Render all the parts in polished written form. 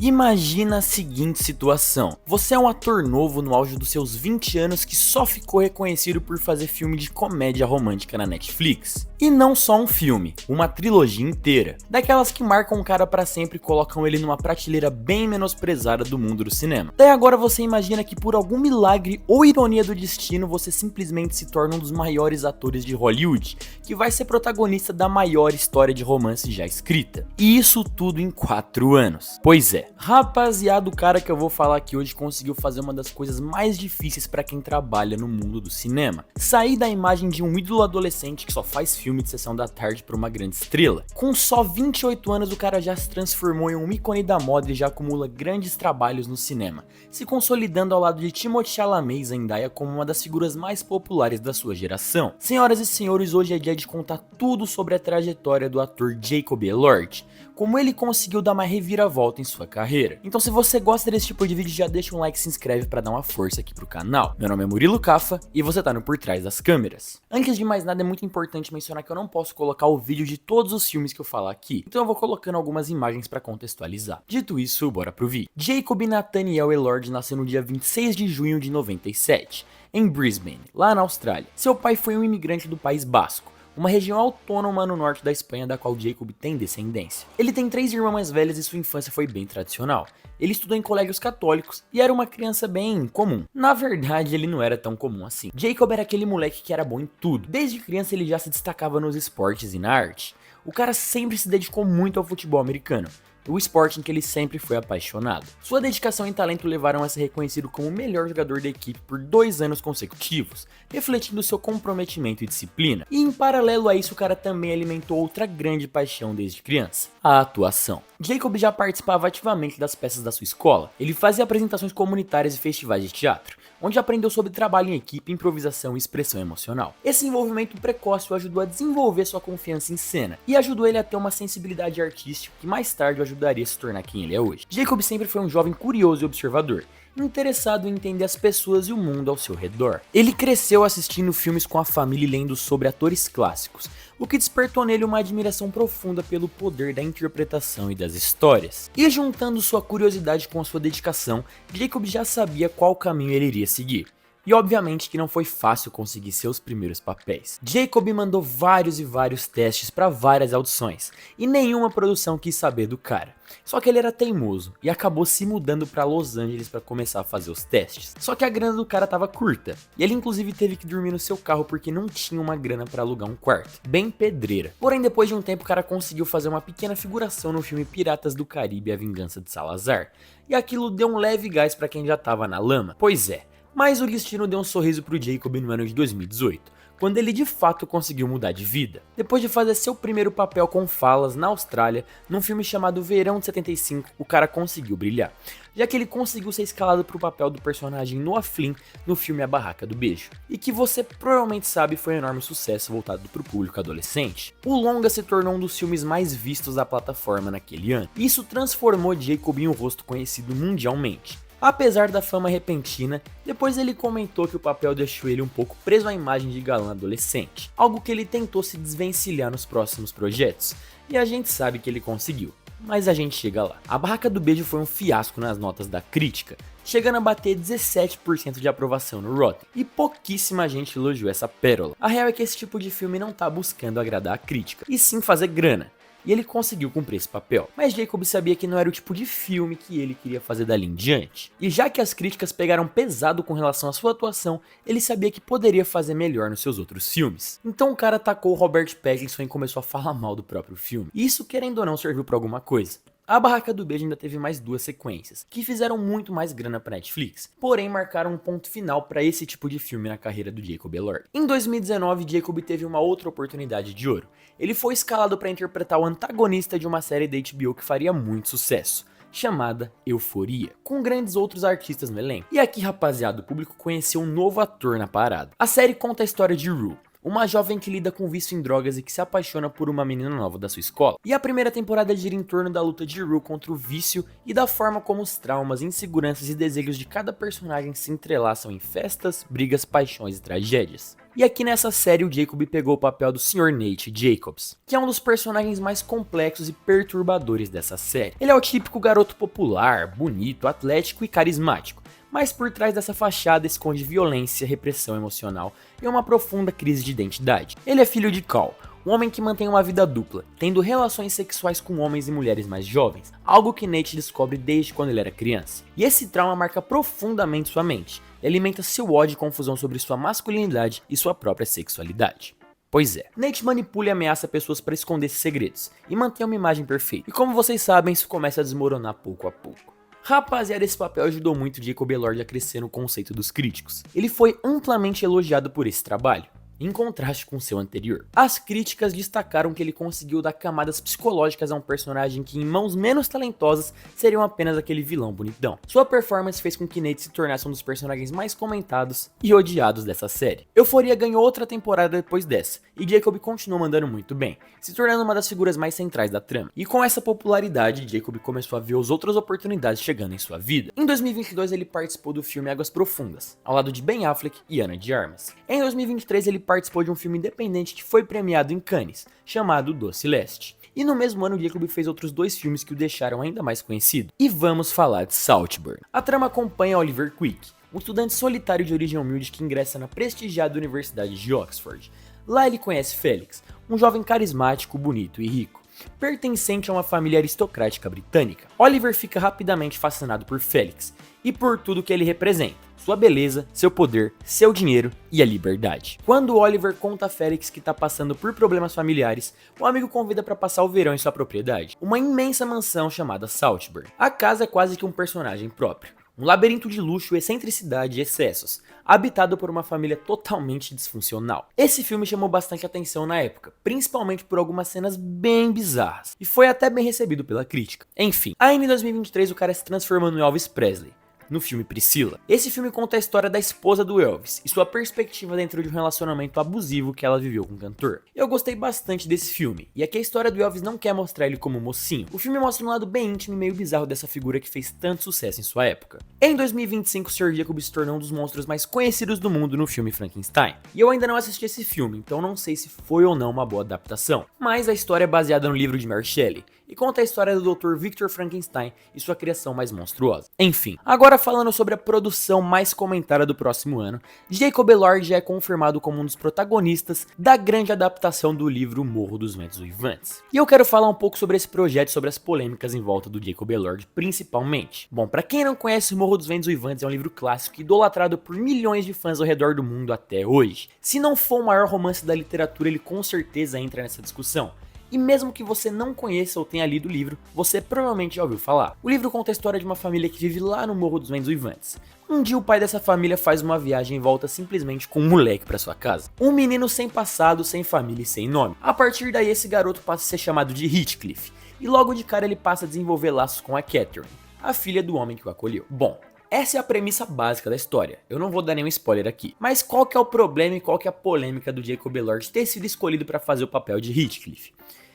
Imagina a seguinte situação: você é um ator novo no auge dos seus 20 anos que só ficou reconhecido por fazer filme de comédia romântica na Netflix. E não só um filme, uma trilogia inteira, daquelas que marcam um cara pra sempre e colocam ele numa prateleira bem menosprezada do mundo do cinema. Daí agora você imagina que por algum milagre ou ironia do destino você simplesmente se torna um dos maiores atores de Hollywood, que vai ser protagonista da maior história de romance já escrita. E isso tudo em 4 anos. Pois é, rapaziada, o cara que eu vou falar aqui hoje conseguiu fazer uma das coisas mais difíceis pra quem trabalha no mundo do cinema: sair da imagem de um ídolo adolescente que só faz filme de sessão da tarde pra uma grande estrela. Com só 28 anos o cara já se transformou em um ícone da moda e já acumula grandes trabalhos no cinema, se consolidando ao lado de Timothée Chalamet e Zendaya como uma das figuras mais populares da sua geração. Senhoras e senhores, hoje é dia de contar tudo sobre a trajetória do ator Jacob Elord, como ele conseguiu dar uma reviravolta em sua carreira. Então se você gosta desse tipo de vídeo, já deixa um like e se inscreve pra dar uma força aqui pro canal. Meu nome é Murilo Cafa e você tá no Por Trás das Câmeras. Antes de mais nada, é muito importante mencionar que eu não posso colocar o vídeo de todos os filmes que eu falar aqui, então eu vou colocando algumas imagens pra contextualizar. Dito isso, bora pro vídeo. Jacob Nathaniel Elord nasceu no dia 26 de junho de 97, em Brisbane, lá na Austrália. Seu pai foi um imigrante do País Basco, uma região autônoma no norte da Espanha da qual Jacob tem descendência. Ele tem 3 irmãs mais velhas e sua infância foi bem tradicional. Ele estudou em colégios católicos e era uma criança bem comum. Na verdade, ele não era tão comum assim. Jacob era aquele moleque que era bom em tudo. Desde criança ele já se destacava nos esportes e na arte. O cara sempre se dedicou muito ao futebol americano, o esporte em que ele sempre foi apaixonado. Sua dedicação e talento levaram a ser reconhecido como o melhor jogador da equipe por 2 anos consecutivos, refletindo seu comprometimento e disciplina. E em paralelo a isso, o cara também alimentou outra grande paixão desde criança: a atuação. Jacob já participava ativamente das peças da sua escola. Ele fazia apresentações comunitárias e festivais de teatro, onde aprendeu sobre trabalho em equipe, improvisação e expressão emocional. Esse envolvimento precoce o ajudou a desenvolver sua confiança em cena e ajudou ele a ter uma sensibilidade artística que mais tarde o ajudaria a se tornar quem ele é hoje. Jacob sempre foi um jovem curioso e observador, interessado em entender as pessoas e o mundo ao seu redor. Ele cresceu assistindo filmes com a família e lendo sobre atores clássicos, o que despertou nele uma admiração profunda pelo poder da interpretação e das histórias. E juntando sua curiosidade com a sua dedicação, Jacob já sabia qual caminho ele iria seguir. E obviamente que não foi fácil conseguir seus primeiros papéis. Jacob mandou vários e vários testes para várias audições, e nenhuma produção quis saber do cara. Só que ele era teimoso e acabou se mudando para Los Angeles para começar a fazer os testes. Só que a grana do cara tava curta, e ele inclusive teve que dormir no seu carro porque não tinha uma grana para alugar um quarto. Bem pedreira. Porém, depois de um tempo o cara conseguiu fazer uma pequena figuração no filme Piratas do Caribe: A Vingança de Salazar, e aquilo deu um leve gás para quem já tava na lama. Pois é, mas o destino deu um sorriso pro Jacob no ano de 2018, quando ele de fato conseguiu mudar de vida. Depois de fazer seu primeiro papel com falas na Austrália, num filme chamado Verão de 75, o cara conseguiu brilhar, já que ele conseguiu ser escalado pro papel do personagem Noah Flynn no filme A Barraca do Beijo, e que você provavelmente sabe foi um enorme sucesso voltado pro público adolescente. O longa se tornou um dos filmes mais vistos da plataforma naquele ano, e isso transformou Jacob em um rosto conhecido mundialmente. Apesar da fama repentina, depois ele comentou que o papel deixou ele um pouco preso à imagem de galã adolescente, algo que ele tentou se desvencilhar nos próximos projetos, e a gente sabe que ele conseguiu. Mas a gente chega lá. A Barraca do Beijo foi um fiasco nas notas da crítica, chegando a bater 17% de aprovação no Rotten, e pouquíssima gente elogiou essa pérola. A real é que esse tipo de filme não tá buscando agradar a crítica, e sim fazer grana. E ele conseguiu cumprir esse papel. Mas Jacob sabia que não era o tipo de filme que ele queria fazer dali em diante. E já que as críticas pegaram pesado com relação à sua atuação, ele sabia que poderia fazer melhor nos seus outros filmes. Então o cara atacou o Robert Pattinson e começou a falar mal do próprio filme. E isso, querendo ou não, serviu pra alguma coisa. A Barraca do Beijo ainda teve mais 2 sequências, que fizeram muito mais grana pra Netflix, porém marcaram um ponto final para esse tipo de filme na carreira do Jacob Elord. Em 2019, Jacob teve uma outra oportunidade de ouro. Ele foi escalado para interpretar o antagonista de uma série da HBO que faria muito sucesso, chamada Euforia, com grandes outros artistas no elenco. E aqui, rapaziada, o público conheceu um novo ator na parada. A série conta a história de Rue, uma jovem que lida com vício em drogas e que se apaixona por uma menina nova da sua escola. E a primeira temporada gira em torno da luta de Rue contra o vício e da forma como os traumas, inseguranças e desejos de cada personagem se entrelaçam em festas, brigas, paixões e tragédias. E aqui nessa série o Jacob pegou o papel do Sr. Nate Jacobs, que é um dos personagens mais complexos e perturbadores dessa série. Ele é o típico garoto popular, bonito, atlético e carismático, mas por trás dessa fachada esconde violência, repressão emocional e uma profunda crise de identidade. Ele é filho de Cal, um homem que mantém uma vida dupla, tendo relações sexuais com homens e mulheres mais jovens, algo que Nate descobre desde quando ele era criança. E esse trauma marca profundamente sua mente, e alimenta seu ódio e confusão sobre sua masculinidade e sua própria sexualidade. Pois é, Nate manipula e ameaça pessoas para esconder esses segredos, e mantém uma imagem perfeita. E como vocês sabem, isso começa a desmoronar pouco a pouco. Rapaziada, esse papel ajudou muito Jacob Elord a crescer no conceito dos críticos. Ele foi amplamente elogiado por esse trabalho, em contraste com seu anterior. As críticas destacaram que ele conseguiu dar camadas psicológicas a um personagem que em mãos menos talentosas seriam apenas aquele vilão bonitão. Sua performance fez com que Nate se tornasse um dos personagens mais comentados e odiados dessa série. Euphoria ganhou outra temporada depois dessa, e Jacob continuou mandando muito bem, se tornando uma das figuras mais centrais da trama. E com essa popularidade, Jacob começou a ver as outras oportunidades chegando em sua vida. Em 2022 ele participou do filme Águas Profundas, ao lado de Ben Affleck e Ana de Armas. Em 2023 ele participou de um filme independente que foi premiado em Cannes, chamado Doce Leste. E no mesmo ano, Jacob fez outros 2 filmes que o deixaram ainda mais conhecido. E vamos falar de Saltburn. A trama acompanha Oliver Quick, um estudante solitário de origem humilde que ingressa na prestigiada Universidade de Oxford. Lá ele conhece Felix, um jovem carismático, bonito e rico, pertencente a uma família aristocrática britânica. Oliver fica rapidamente fascinado por Felix e por tudo que ele representa. Sua beleza, seu poder, seu dinheiro e a liberdade. Quando Oliver conta a Felix que está passando por problemas familiares, o amigo convida para passar o verão em sua propriedade, uma imensa mansão chamada Saltburn. A casa é quase que um personagem próprio, um labirinto de luxo, excentricidade e excessos, habitado por uma família totalmente disfuncional. Esse filme chamou bastante atenção na época, principalmente por algumas cenas bem bizarras, e foi até bem recebido pela crítica. Enfim, ainda em 2023 o cara se transformou no Elvis Presley, no filme Priscila. Esse filme conta a história da esposa do Elvis e sua perspectiva dentro de um relacionamento abusivo que ela viveu com o cantor. Eu gostei bastante desse filme, e aqui a história do Elvis não quer mostrar ele como mocinho. O filme mostra um lado bem íntimo e meio bizarro dessa figura que fez tanto sucesso em sua época. Em 2025, o Sr. Jacob se tornou um dos monstros mais conhecidos do mundo no filme Frankenstein. E eu ainda não assisti esse filme, então não sei se foi ou não uma boa adaptação. Mas a história é baseada no livro de Mary Shelley, e conta a história do Dr. Victor Frankenstein e sua criação mais monstruosa. Enfim, agora falando sobre a produção mais comentada do próximo ano, Jacob Elord já é confirmado como um dos protagonistas da grande adaptação do livro Morro dos Ventos Uivantes. E eu quero falar um pouco sobre esse projeto e sobre as polêmicas em volta do Jacob Elord, principalmente. Bom, pra quem não conhece, Morro dos Ventos Uivantes é um livro clássico idolatrado por milhões de fãs ao redor do mundo até hoje. Se não for o maior romance da literatura, ele com certeza entra nessa discussão. E mesmo que você não conheça ou tenha lido o livro, você provavelmente já ouviu falar. O livro conta a história de uma família que vive lá no Morro dos Ventos Uivantes. Um dia o pai dessa família faz uma viagem e volta simplesmente com um moleque para sua casa. Um menino sem passado, sem família e sem nome. A partir daí esse garoto passa a ser chamado de Heathcliff. E logo de cara ele passa a desenvolver laços com a Catherine, a filha do homem que o acolheu. Bom, essa é a premissa básica da história, eu não vou dar nenhum spoiler aqui. Mas qual que é o problema e qual que é a polêmica do Jacob Elord ter sido escolhido para fazer o papel de Heathcliff?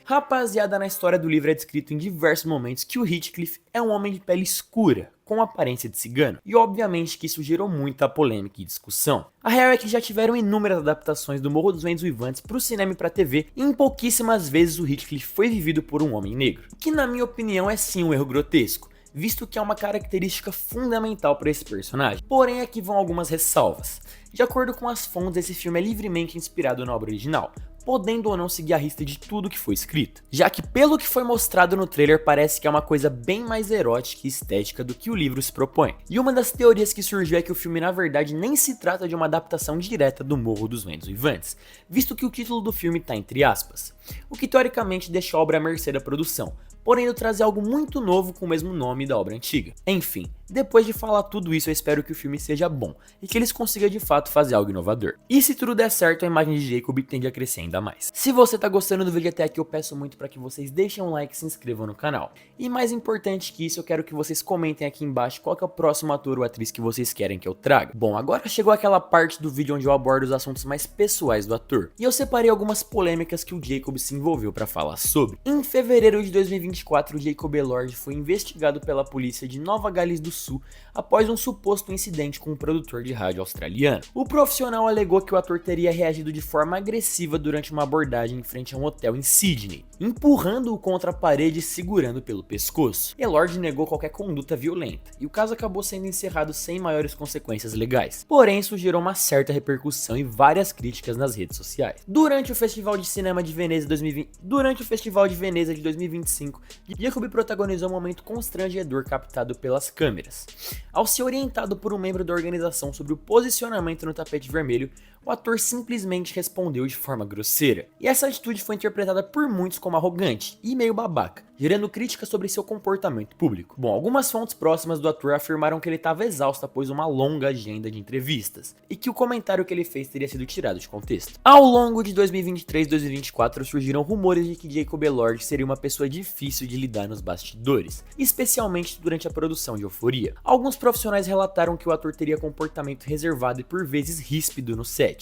Rapaziada, na história do livro é descrito em diversos momentos que o Heathcliff é um homem de pele escura, com aparência de cigano, e obviamente que isso gerou muita polêmica e discussão. A real é que já tiveram inúmeras adaptações do Morro dos Ventos Uivantes para o cinema e para a TV, e em pouquíssimas vezes o Heathcliff foi vivido por um homem negro, que na minha opinião é sim um erro grotesco, visto que é uma característica fundamental para esse personagem. Porém, aqui vão algumas ressalvas. De acordo com as fontes, esse filme é livremente inspirado na obra original, podendo ou não seguir a risca de tudo que foi escrito, já que pelo que foi mostrado no trailer parece que é uma coisa bem mais erótica e estética do que o livro se propõe. E uma das teorias que surgiu é que o filme na verdade nem se trata de uma adaptação direta do Morro dos Ventos Uivantes, visto que o título do filme está entre aspas, o que teoricamente deixa a obra à mercê da produção, porém trazer algo muito novo com o mesmo nome da obra antiga. Enfim, depois de falar tudo isso, eu espero que o filme seja bom e que eles consigam de fato fazer algo inovador. E se tudo der certo, a imagem de Jacob tende a crescer ainda mais. Se você tá gostando do vídeo até aqui, eu peço muito para que vocês deixem um like e se inscrevam no canal. E mais importante que isso, eu quero que vocês comentem aqui embaixo qual que é o próximo ator ou atriz que vocês querem que eu traga. Bom, agora chegou aquela parte do vídeo onde eu abordo os assuntos mais pessoais do ator. E eu separei algumas polêmicas que o Jacob se envolveu para falar sobre. Em fevereiro de 2024, o Jacob Elord foi investigado pela polícia de Nova Gales do Sul após um suposto incidente com um produtor de rádio australiano. O profissional alegou que o ator teria reagido de forma agressiva durante uma abordagem em frente a um hotel em Sydney, empurrando-o contra a parede e segurando pelo pescoço. Elord negou qualquer conduta violenta, e o caso acabou sendo encerrado sem maiores consequências legais. Porém, isso gerou uma certa repercussão e várias críticas nas redes sociais. Durante o Festival de Cinema de Veneza de 2025, Jacob protagonizou um momento constrangedor captado pelas câmeras. Ao ser orientado por um membro da organização sobre o posicionamento no tapete vermelho, o ator simplesmente respondeu de forma grosseira. E essa atitude foi interpretada por muitos como arrogante e meio babaca, gerando críticas sobre seu comportamento público. Bom, algumas fontes próximas do ator afirmaram que ele estava exausto após uma longa agenda de entrevistas, e que o comentário que ele fez teria sido tirado de contexto. Ao longo de 2023 e 2024 surgiram rumores de que Jacob Elord seria uma pessoa difícil de lidar nos bastidores, especialmente durante a produção de Euphoria. Alguns profissionais relataram que o ator teria comportamento reservado e por vezes ríspido no set,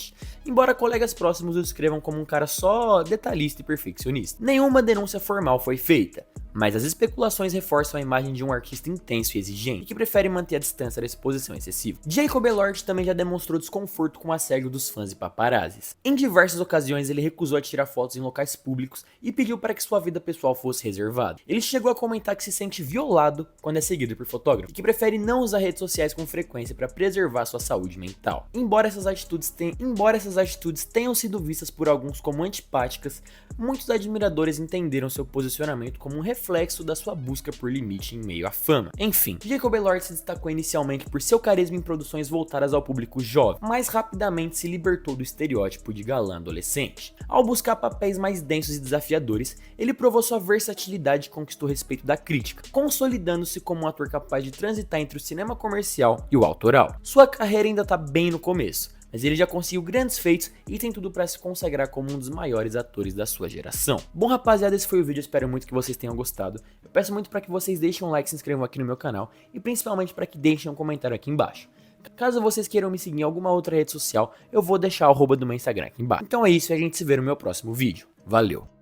embora colegas próximos o descrevam como um cara só detalhista e perfeccionista. Nenhuma denúncia formal foi feita, mas as especulações reforçam a imagem de um artista intenso e exigente, que prefere manter a distância da exposição excessiva. Jacob Elord também já demonstrou desconforto com o assédio dos fãs e paparazzis. Em diversas ocasiões ele recusou a tirar fotos em locais públicos e pediu para que sua vida pessoal fosse reservada. Ele chegou a comentar que se sente violado quando é seguido por fotógrafos, e que prefere não usar redes sociais com frequência para preservar sua saúde mental. Embora essas atitudes tenham sido vistas por alguns como antipáticas, muitos admiradores entenderam seu posicionamento como um reflexo da sua busca por limite em meio à fama. Enfim, Jacob Elord se destacou inicialmente por seu carisma em produções voltadas ao público jovem, mas rapidamente se libertou do estereótipo de galã adolescente. Ao buscar papéis mais densos e desafiadores, ele provou sua versatilidade e conquistou o respeito da crítica, consolidando-se como um ator capaz de transitar entre o cinema comercial e o autoral. Sua carreira ainda está bem no começo, mas ele já conseguiu grandes feitos e tem tudo para se consagrar como um dos maiores atores da sua geração. Bom, rapaziada, esse foi o vídeo, espero muito que vocês tenham gostado. Eu peço muito para que vocês deixem um like, se inscrevam aqui no meu canal e principalmente para que deixem um comentário aqui embaixo. Caso vocês queiram me seguir em alguma outra rede social, eu vou deixar o arroba do meu Instagram aqui embaixo. Então é isso e a gente se vê no meu próximo vídeo. Valeu!